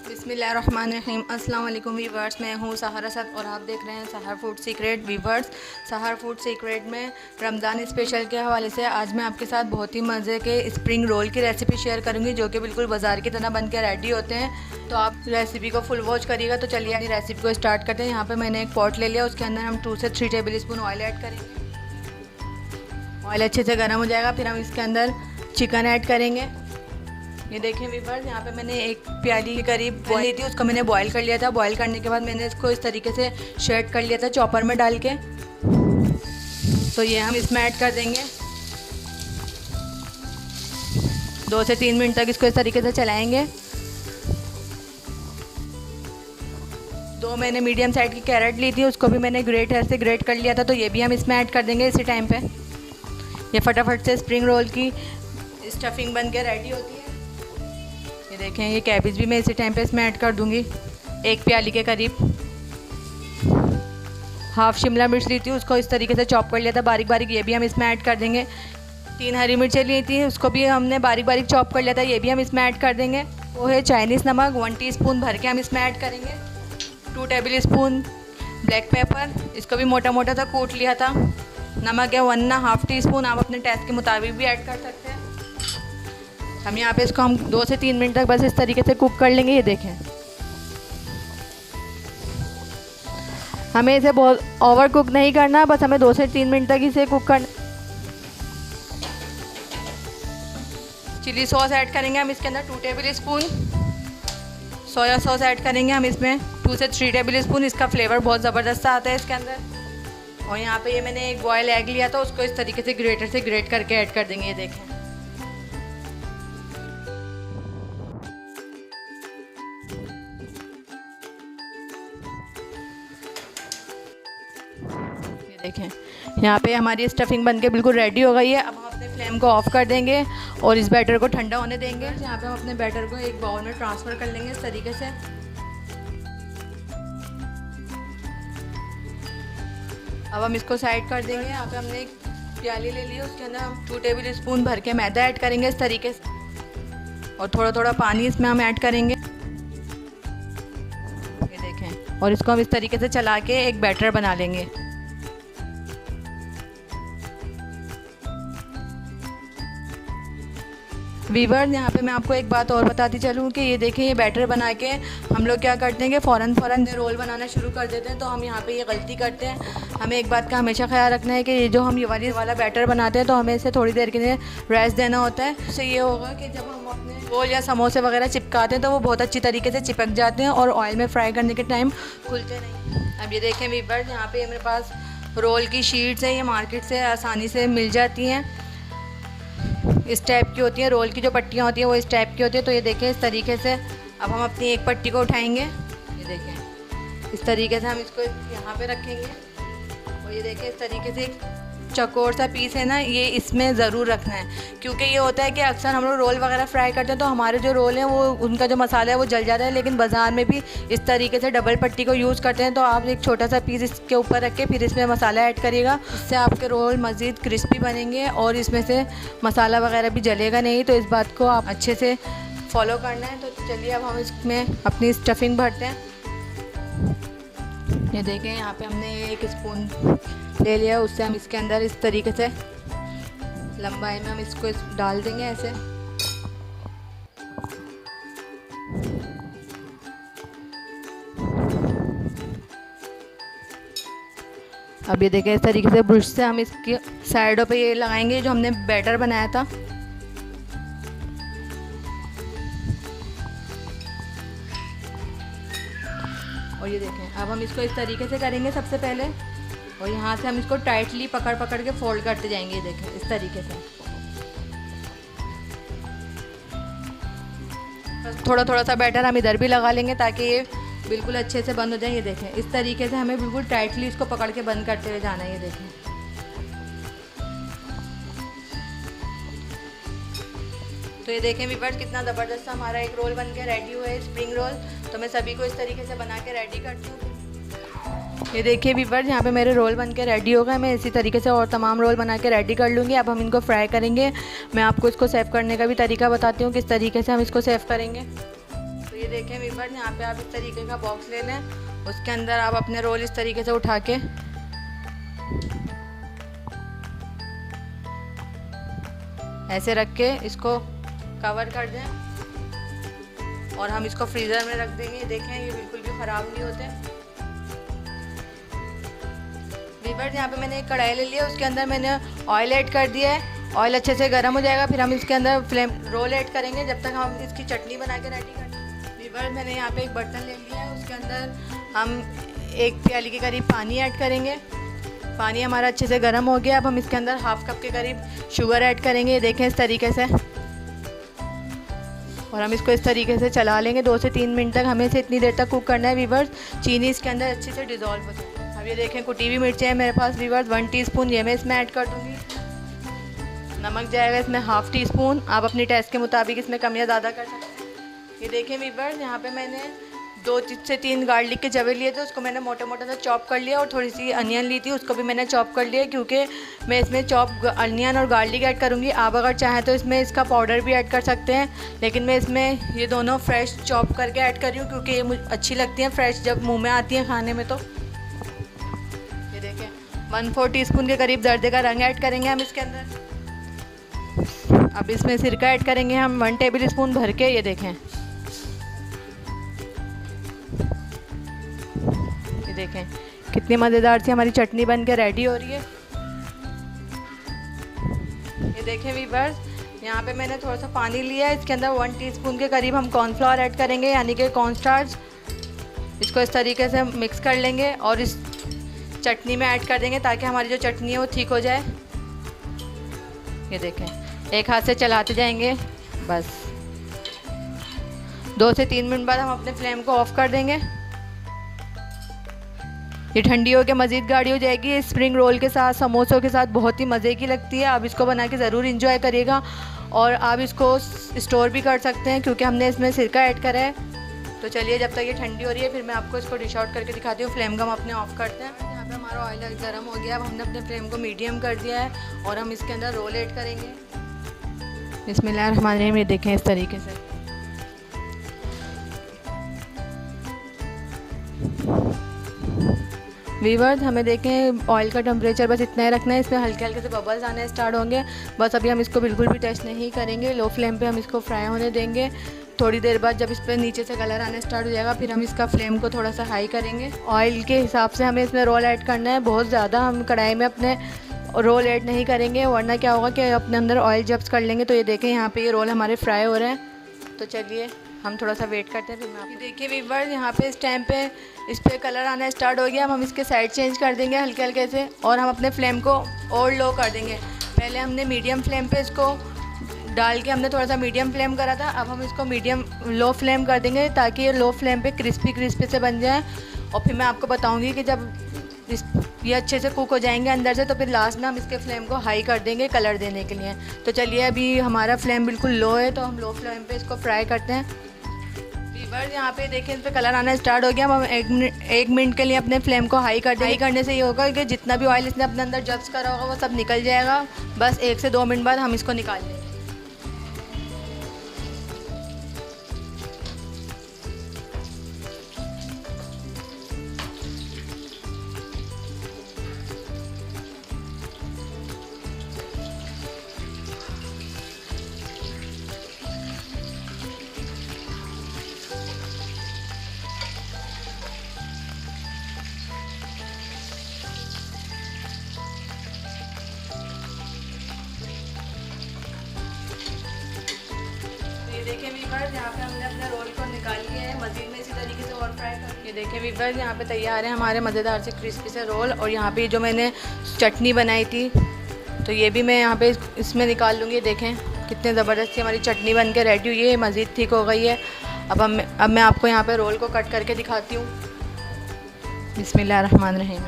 बिस्मिल्लाहिर्रहमानिर्रहीम। अस्सलाम वालेकुम वीवर्स, मैं हूँ सहर असद और आप देख रहे हैं सहर फूड सीक्रेट। वीवर्स, सहर फूड सीक्रेट में रमज़ान स्पेशल के हवाले से आज मैं आपके साथ बहुत ही मज़े के स्प्रिंग रोल की रेसिपी शेयर करूँगी, जो कि बिल्कुल बाज़ार की तरह बन के रेडी होते हैं। तो आप रेसिपी को फुल वॉच करिएगा। तो चलिए रेसिपी को स्टार्ट करते हैं। यहाँ पर मैंने एक पॉट ले लिया, उसके अंदर हम 2 से 3 टेबल स्पून ऑयल ऐड करेंगे। ऑयल अच्छे से गर्म हो जाएगा, फिर हम इसके अंदर चिकन ऐड करेंगे। ये देखिए वीवर्स, यहाँ पे मैंने एक प्याली के करीब बॉयल ली थी, उसको मैंने बॉयल कर लिया था। बॉयल करने के बाद मैंने इसको इस तरीके से शेड कर लिया था चॉपर में डाल के। तो ये हम इसमें ऐड कर देंगे। 2 से 3 मिनट तक इसको इस तरीके से चलाएंगे। 2 मैंने मीडियम साइज़ की कैरेट ली थी, उसको भी मैंने ग्रेटर से ग्रेट कर लिया था। तो ये भी हम इसमें ऐड कर देंगे इसी टाइम पे। ये फटाफट से स्प्रिंग रोल की स्टफिंग बन के रेडी होती है। ये देखें, ये कैबेज भी मैं इसी टाइम पे इसमें ऐड कर दूंगी, 1 प्याली के करीब। हाफ शिमला मिर्च ली थी, उसको इस तरीके से चॉप कर लिया था बारीक बारीक, ये भी हम इसमें ऐड कर देंगे। 3 हरी मिर्चें ली थी, उसको भी हमने बारीक बारीक चॉप कर लिया था, ये भी हम इसमें ऐड कर देंगे। वो है चाइनीज़ नमक 1 टीस्पून भर के हम इसमें ऐड करेंगे। 2 टेबल स्पून ब्लैक पेपर, इसको भी मोटा मोटा सा कूट लिया था। नमक है 1.5 टीस्पून, आप अपने टेस्ट के मुताबिक भी ऐड कर सकते हैं। हम यहाँ पे इसको 2 से 3 मिनट तक बस इस तरीके से कुक कर लेंगे। ये देखें, हमें इसे बहुत ओवर कुक नहीं करना, बस हमें 2 से 3 मिनट तक इसे कुक करना। चिली सॉस ऐड करेंगे हम इसके अंदर 2 table spoon. Soya sauce add करेंगे हम इसमें 2 से 3 टेबल स्पून। इसका फ्लेवर बहुत ज़बरदस्त आता है इसके अंदर। और यहाँ पे ये मैंने एक बॉयल एग लिया था, उसको इस तरीके से ग्रेटर से ग्रेट करके ऐड कर देंगे। ये देखें, देखें यहाँ पे हमारी स्टफिंग बनके बिल्कुल रेडी हो गई है। अब हम अपने फ्लेम को ऑफ कर देंगे और इस बैटर को ठंडा होने देंगे। यहाँ पे हम अपने बैटर को एक बाउल में ट्रांसफ़र कर लेंगे इस तरीके से। अब हम इसको साइड कर देंगे। यहाँ पे हमने एक प्याली ले ली है, उसके अंदर हम 2 टेबल स्पून भर के मैदा ऐड करेंगे इस तरीके से, और थोड़ा थोड़ा पानी इसमें हम ऐड करेंगे। ये देखें, और इसको हम इस तरीके से चला के एक बैटर बना लेंगे। वीवर्स, यहाँ पे मैं आपको एक बात और बताती चलूँ कि ये देखें, ये बैटर बना के हम लोग क्या करते हैं कि फ़ौरन रोल बनाना शुरू कर देते हैं। तो हम यहाँ पे ये गलती करते हैं। हमें एक बात का हमेशा ख्याल रखना है कि ये जो हम ये वाला बैटर बनाते हैं, तो हमें इसे थोड़ी देर के लिए रेस्ट देना होता है। इससे ये होगा कि जब हम अपने रोल या समोसे वगैरह चिपकाते हैं तो वो बहुत अच्छी तरीके से चिपक जाते हैं और ऑयल में फ्राई करने के टाइम खुलते नहीं। अब ये देखें वीवर्स, यहाँ पर मेरे पास रोल की शीट्स हैं, ये मार्केट से आसानी से मिल जाती हैं। इस टाइप की होती है, रोल की जो पट्टियाँ होती हैं वो इस टाइप की होती है। तो ये देखें इस तरीके से। अब हम अपनी एक पट्टी को उठाएंगे। ये देखें, इस तरीके से हम इसको यहाँ पे रखेंगे। और ये देखें, इस तरीके से एक चौकोर सा पीस है ना, ये इसमें ज़रूर रखना है, क्योंकि ये होता है कि अक्सर हम लोग रोल वगैरह फ्राई करते हैं तो हमारे जो रोल हैं वो उनका जो मसाला है वो जल जाता है। लेकिन बाज़ार में भी इस तरीके से डबल पट्टी को यूज़ करते हैं। तो आप एक छोटा सा पीस इसके ऊपर रख के फिर इसमें मसाला ऐड करिएगा, इससे आपके रोल मज़ीद क्रिस्पी बनेंगे और इसमें से मसाला वगैरह भी जलेगा नहीं। तो इस बात को आप अच्छे से फॉलो करना है। तो चलिए अब हम इसमें अपनी स्टफिंग भरते हैं। ये देखें, यहाँ पे हमने 1 स्पून ले लिया, उससे हम इसके अंदर इस तरीके से लंबाई में हम इसको डाल देंगे ऐसे। अब ये देखें, इस तरीके से ब्रश से हम इसकी साइडों पे ये लगाएंगे जो हमने बैटर बनाया था। और ये देखें, अब हम इसको इस तरीके से करेंगे सबसे पहले, और यहाँ से हम इसको टाइटली पकड़ पकड़ के फोल्ड करते जाएंगे। ये देखें, इस तरीके से थोड़ा थोड़ा सा बैटर हम इधर भी लगा लेंगे ताकि ये बिल्कुल अच्छे से बंद हो जाए। ये देखें, इस तरीके से हमें बिल्कुल टाइटली इसको पकड़ के बंद करते हुए जाना है। ये देखें, तो ये देखें वीवर्स, कितना ज़बरदस्त हमारा एक रोल बन के रेडी हुआ है, स्प्रिंग रोल। तो मैं सभी को इस तरीके से बना के रेडी करती हूँ। ये देखिए वीवर्स, यहाँ पे मेरे रोल बन के रेडी हो गए। मैं इसी तरीके से और तमाम रोल बना के रेडी कर लूँगी। अब हम इनको फ्राई करेंगे। मैं आपको इसको सेव करने का भी तरीका बताती हूँ, किस तरीके से हम इसको सेव करेंगे। तो ये देखें वीवर, यहाँ पे आप इस तरीके का बॉक्स ले लें, उसके अंदर आप अपने रोल इस तरीके से उठा के ऐसे रख के इसको कवर कर दें और हम इसको फ्रीज़र में रख देंगे। देखें ये बिल्कुल भी ख़राब नहीं होते। वीवर, यहाँ पे मैंने एक कढ़ाई ले लिया, उसके अंदर मैंने ऑयल ऐड कर दिया है। ऑयल अच्छे से गर्म हो जाएगा, फिर हम इसके अंदर रोल ऐड करेंगे जब तक हम इसकी चटनी बना के रेडी करें। वीवर, मैंने यहाँ पे एक बर्तन ले लिया है, उसके अंदर हम 1 प्याली के करीब पानी ऐड करेंगे। पानी हमारा अच्छे से गर्म हो गया। अब हम इसके अंदर ½ कप के करीब शुगर ऐड करेंगे, ये देखें इस तरीके से, और हम इसको इस तरीके से चला लेंगे 2 से 3 मिनट तक। हमें इसे इतनी देर तक कुक करना है वीवर्स, चीनी इसके अंदर अच्छे से डिज़ोल्व हो जाए। अब ये देखें कुटी हुई मिर्चें हैं मेरे पास वीवर्स, 1 टीस्पून ये मैं इसमें ऐड कर दूँगी। नमक जाएगा इसमें ½ टीस्पून, आप अपनी टेस्ट के मुताबिक इसमें कम या ज़्यादा कर सकते हैं। ये देखें वीवर्स, यहाँ पे मैंने 2 से 3 गार्लिक के जवे लिए थे, उसको मैंने मोटा मोटा सा चॉप कर लिया, और थोड़ी सी अनियन ली थी, उसको भी मैंने चॉप कर लिया, क्योंकि मैं इसमें चॉप अनियन और गार्लिक ऐड करूँगी। आप अगर चाहें तो इसमें इसका पाउडर भी ऐड कर सकते हैं, लेकिन मैं इसमें ये दोनों फ्रेश चॉप करके ऐड कर रही हूँ, क्योंकि ये मुझे अच्छी लगती हैं फ्रेश, जब मुँह में आती हैं खाने में। तो ये देखें 1/4 टीस्पून के करीब जर्दे का रंग ऐड करेंगे हम इसके अंदर। अब इसमें सिरका ऐड करेंगे हम 1 टेबल स्पून भर के। ये देखें, ये देखें कितनी मज़ेदार सी हमारी चटनी बन के रेडी हो रही है। ये देखें वीवर्स, यहाँ पे मैंने थोड़ा सा पानी लिया है, इसके अंदर 1 टीस्पून के करीब हम कॉर्नफ्लोर ऐड करेंगे, यानी कि कॉर्नस्टार्च। इसको इस तरीके से मिक्स कर लेंगे और इस चटनी में ऐड कर देंगे, ताकि हमारी जो चटनी है वो ठीक हो जाए। ये देखें, एक हाथ से चलाते जाएंगे बस। 2 से 3 मिनट बाद हम अपने फ्लेम को ऑफ कर देंगे। ये ठंडी हो के मज़ीद गाढ़ी हो जाएगी। स्प्रिंग रोल के साथ, समोसों के साथ बहुत ही मज़े की लगती है। आप इसको बना के ज़रूर इंजॉय करिएगा, और आप इसको स्टोर भी कर सकते हैं, क्योंकि हमने इसमें सिरका ऐड करा है। तो चलिए, जब तक ये ठंडी हो रही है, फिर मैं आपको इसको डिश आउट करके दिखाती हूँ। फ्लेम को हम अपने ऑफ करते हैं। यहाँ पे हमारा ऑयल गर्म हो गया। अब हमने अपने फ्लेम को मीडियम कर दिया है, और हम इसके अंदर रोल ऐड करेंगे। बिस्मिल्लाहिर्रहमानिर्रहीम। ये देखें इस तरीके से। वीवर्स, हमें देखें ऑयल का टेम्परेचर बस इतना ही रखना है, इसमें हल्के हल्के से बबल्स आने स्टार्ट होंगे। बस अभी हम इसको बिल्कुल भी टच नहीं करेंगे, लो फ्लेम पे हम इसको फ्राई होने देंगे। थोड़ी देर बाद जब इस पर नीचे से कलर आने स्टार्ट हो जाएगा, फिर हम इसका फ्लेम को थोड़ा सा हाई करेंगे। ऑयल के हिसाब से हमें इसमें रोल ऐड करना है, बहुत ज़्यादा हम कढ़ाई में अपने रोल ऐड नहीं करेंगे, वरना क्या होगा कि अपने अंदर ऑयल जब्स कर लेंगे। तो ये देखें, यहाँ पे ये रोल हमारे फ्राई हो रहे हैं। तो चलिए हम थोड़ा सा वेट करते हैं, फिर मैं आप देखिए वीवर्स, यहाँ पे इस टाइम पे इस पर कलर आना स्टार्ट हो गया। हम इसके साइड चेंज कर देंगे हल्के हल्के से, और हम अपने फ्लेम को और लो कर देंगे। पहले हमने मीडियम फ्लेम पे इसको डाल के हमने थोड़ा सा मीडियम फ्लेम करा था, अब हम इसको मीडियम लो फ्लेम कर देंगे, ताकि ये लो फ्लेम पे क्रिस्पी से बन जाए। और फिर मैं आपको बताऊँगी कि जब ये अच्छे से कुक हो जाएंगे अंदर से, तो फिर लास्ट में हम इसके फ्लेम को हाई कर देंगे कलर देने के लिए। तो चलिए, अभी हमारा फ्लेम बिल्कुल लो है, तो हम लो फ्लेम पे इसको फ्राई करते हैं। वीवर्स, यहाँ पे देखें इस पर कलर आना स्टार्ट हो गया। हम 1 मिनट के लिए अपने फ्लेम को हाई कर देंगे। हाई करने से ये होगा कि जितना भी ऑयल इसने अपने अंदर जब्स करा होगा वो सब निकल जाएगा। बस 1 से 2 मिनट बाद हम इसको निकाल लेंगे। देखें वीवर्स, यहाँ पे हमने अपने रोल को निकाल लिया है। मज़ीद में इसी तरीके से और फ्राई कर। ये देखें वीवर्स, यहाँ पे तैयार है हमारे मज़ेदार से क्रिस्पी से रोल। और यहाँ पे जो मैंने चटनी बनाई थी, तो ये भी मैं यहाँ पे इसमें निकाल लूँगी। देखें कितने ज़बरदस्त हमारी चटनी बन के रेडी हुई है, मज़ीद ठीक हो गई है। अब मैं आपको यहाँ पर रोल को कट करके दिखाती हूँ। बिस्मिल्लाहिर्रहमानिर्रहीम।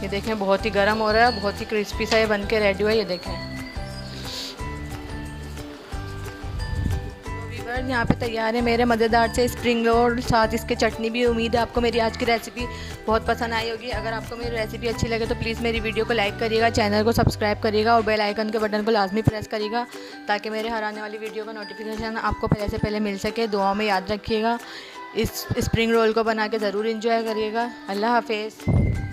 ये देखें बहुत ही गर्म हो रहा है, बहुत ही क्रिस्पी सा ये बन के रेडी हुआ है। ये देखें व्यूअर्स, यहाँ पे तैयार है मेरे मज़ेदार से स्प्रिंग रोल, साथ इसके चटनी भी। उम्मीद है आपको मेरी आज की रेसिपी बहुत पसंद आई होगी। अगर आपको मेरी रेसिपी अच्छी लगे तो प्लीज़ मेरी वीडियो को लाइक करिएगा, चैनल को सब्सक्राइब करिएगा और बेल आइकन के बटन को लाजमी प्रेस करिएगा ताकि मेरे हर आने वाली वीडियो का नोटिफिकेशन आपको पहले से पहले मिल सके। दुआओं में याद रखिएगा। इस स्प्रिंग रोल को बना के ज़रूर इंजॉय करिएगा। अल्लाह हाफिज़।